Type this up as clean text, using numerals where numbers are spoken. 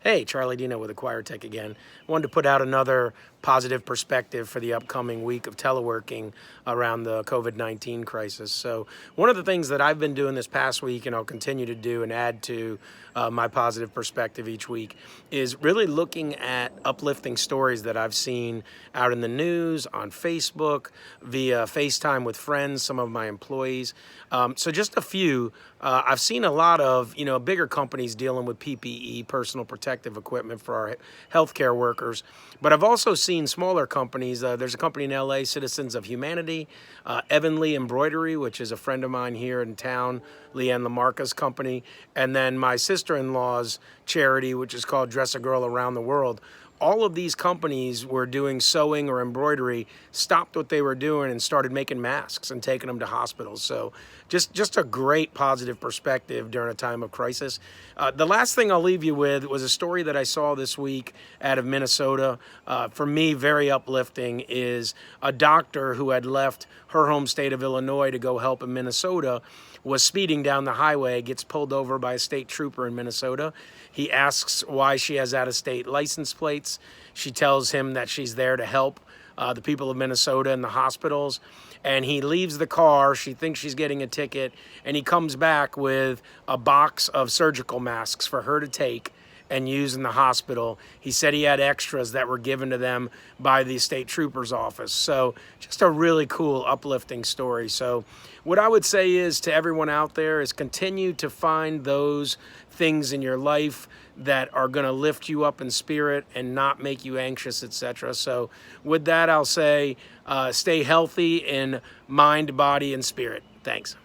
Hey, Charlie Dino with AcquireTek again. Wanted to put out another positive perspective for the upcoming week of teleworking around the COVID-19 crisis. So one of the things that I've been doing this past week, and I'll continue to do and add to my positive perspective each week, is really looking at uplifting stories that I've seen out in the news, on Facebook, via FaceTime with friends, some of my employees. So just a few. I've seen a lot of, bigger companies dealing with PPE, personal protective equipment for our healthcare workers. But I've also seen smaller companies. There's a company in LA, Citizens of Humanity, Evan Lee Embroidery, which is a friend of mine here in town, Leanne Lamarca's company, and then my sister-in-law's charity, which is called Dress a Girl Around the World. All of these companies were doing sewing or embroidery, stopped what they were doing and started making masks and taking them to hospitals. So just a great positive perspective during a time of crisis. The last thing I'll leave you with was a story that I saw this week out of Minnesota. For me, very uplifting, is a doctor who had left her home state of Illinois to go help in Minnesota, was speeding down the highway, gets pulled over by a state trooper in Minnesota. He asks why she has out-of-state license plates. She tells him that she's there to help the people of Minnesota and the hospitals. And he leaves the car. She thinks she's getting a ticket. And he comes back with a box of surgical masks for her to take and use in the hospital. He said he had extras that were given to them by the state trooper's office. So just a really cool, uplifting story. So what I would say is to everyone out there is continue to find those things in your life that are going to lift you up in spirit and not make you anxious, etc. So with that, I'll say stay healthy in mind, body, and spirit. Thanks.